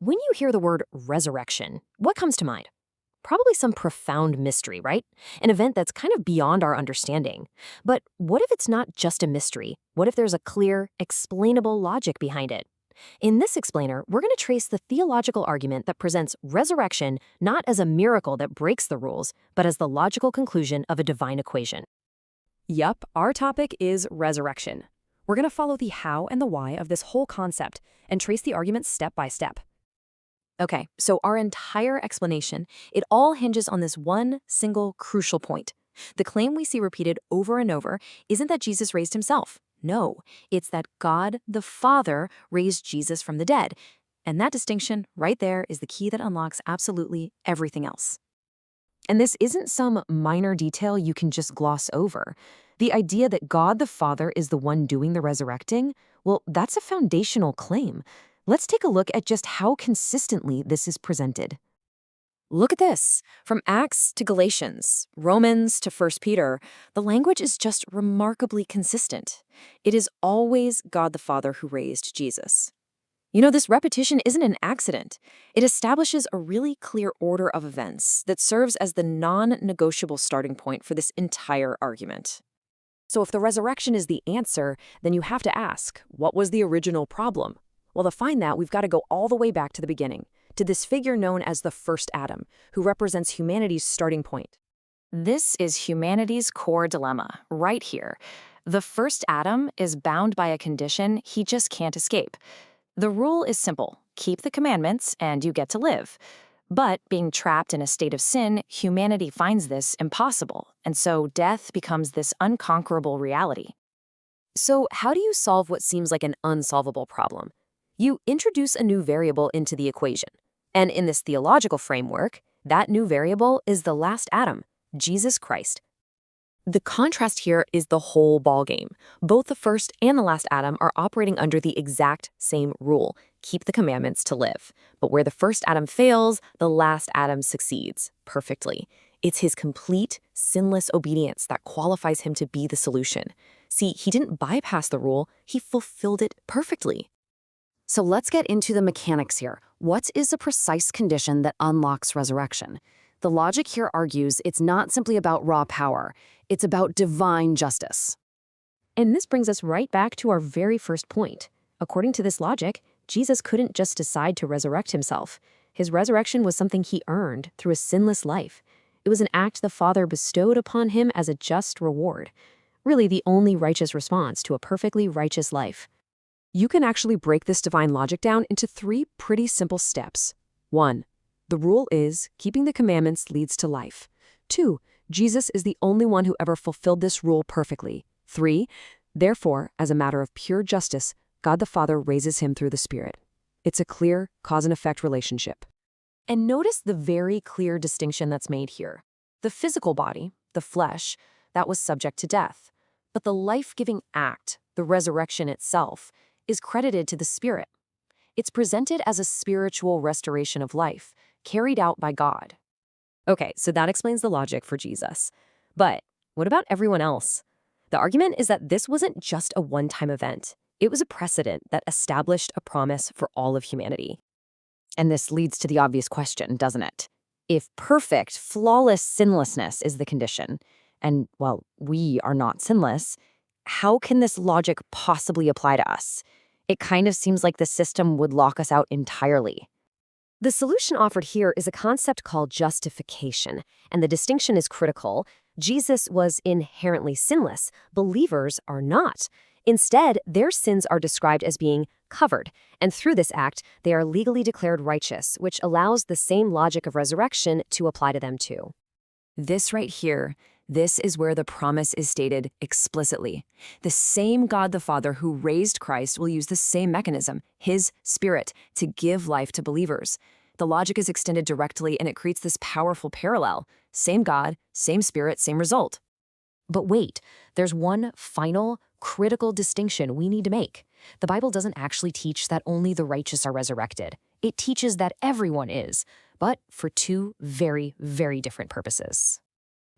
When you hear the word resurrection, what comes to mind? Probably some profound mystery, right? An event that's kind of beyond our understanding. But what if it's not just a mystery? What if there's a clear, explainable logic behind it? In this explainer, we're going to trace the theological argument that presents resurrection not as a miracle that breaks the rules, but as the logical conclusion of a divine equation. Yup, our topic is resurrection. We're going to follow the how and the why of this whole concept and trace the argument step by step. Okay, so our entire explanation, it all hinges on this one single crucial point. The claim we see repeated over and over isn't that Jesus raised himself. No, it's that God the Father raised Jesus from the dead. And that distinction right there is the key that unlocks absolutely everything else. And this isn't some minor detail you can just gloss over. The idea that God the Father is the one doing the resurrecting, well, that's a foundational claim. Let's take a look at just how consistently this is presented. Look at this. From Acts to Galatians, Romans to 1 Peter, the language is just remarkably consistent. It is always God the Father who raised Jesus. You know, this repetition isn't an accident. It establishes a really clear order of events that serves as the non-negotiable starting point for this entire argument. So if the resurrection is the answer, then you have to ask, what was the original problem? Well, to find that, we've got to go all the way back to the beginning, to this figure known as the first Adam, who represents humanity's starting point. This is humanity's core dilemma, right here. The first Adam is bound by a condition he just can't escape. The rule is simple: keep the commandments and you get to live. But being trapped in a state of sin, humanity finds this impossible, and so death becomes this unconquerable reality. So how do you solve what seems like an unsolvable problem? You introduce a new variable into the equation. And in this theological framework, that new variable is the last Adam, Jesus Christ. The contrast here is the whole ballgame. Both the first and the last Adam are operating under the exact same rule: keep the commandments to live. But where the first Adam fails, the last Adam succeeds perfectly. It's his complete, sinless obedience that qualifies him to be the solution. See, he didn't bypass the rule, he fulfilled it perfectly. So let's get into the mechanics here. What is the precise condition that unlocks resurrection? The logic here argues it's not simply about raw power, it's about divine justice. And this brings us right back to our very first point. According to this logic, Jesus couldn't just decide to resurrect himself. His resurrection was something he earned through a sinless life. It was an act the Father bestowed upon him as a just reward. Really the only righteous response to a perfectly righteous life. You can actually break this divine logic down into 3 pretty simple steps. 1. The rule is, keeping the commandments leads to life. 2. Jesus is the only one who ever fulfilled this rule perfectly. 3. Therefore, as a matter of pure justice, God the Father raises him through the Spirit. It's a clear cause and effect relationship. And notice the very clear distinction that's made here. The physical body, the flesh, that was subject to death. But the life-giving act, the resurrection itself, is credited to the Spirit. It's presented as a spiritual restoration of life, carried out by God. Okay, so that explains the logic for Jesus. But what about everyone else? The argument is that this wasn't just a one-time event. It was a precedent that established a promise for all of humanity. And this leads to the obvious question, doesn't it? If perfect, flawless sinlessness is the condition, and, well, we are not sinless, how can this logic possibly apply to us? It kind of seems like the system would lock us out entirely. The solution offered here is a concept called justification, and the distinction is critical. Jesus was inherently sinless. Believers are not. Instead, their sins are described as being covered, and through this act, they are legally declared righteous, which allows the same logic of resurrection to apply to them too. This right here, this is where the promise is stated explicitly. The same God the Father who raised Christ will use the same mechanism, his Spirit, to give life to believers. The logic is extended directly and it creates this powerful parallel. Same God, same Spirit, same result. But wait, there's one final, critical distinction we need to make. The Bible doesn't actually teach that only the righteous are resurrected. It teaches that everyone is, but for 2 very, very different purposes.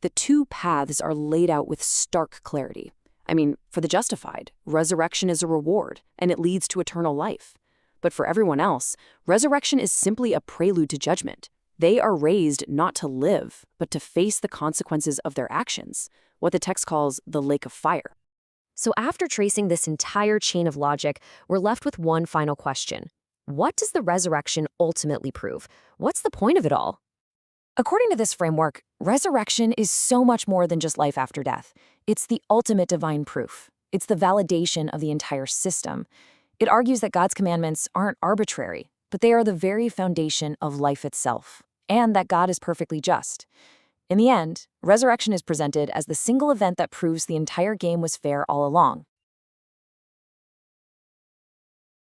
The 2 paths are laid out with stark clarity. I mean, for the justified, resurrection is a reward, and it leads to eternal life. But for everyone else, resurrection is simply a prelude to judgment. They are raised not to live, but to face the consequences of their actions, what the text calls the lake of fire. So after tracing this entire chain of logic, we're left with one final question. What does the resurrection ultimately prove? What's the point of it all? According to this framework, resurrection is so much more than just life after death. It's the ultimate divine proof. It's the validation of the entire system. It argues that God's commandments aren't arbitrary, but they are the very foundation of life itself, and that God is perfectly just. In the end, resurrection is presented as the single event that proves the entire game was fair all along.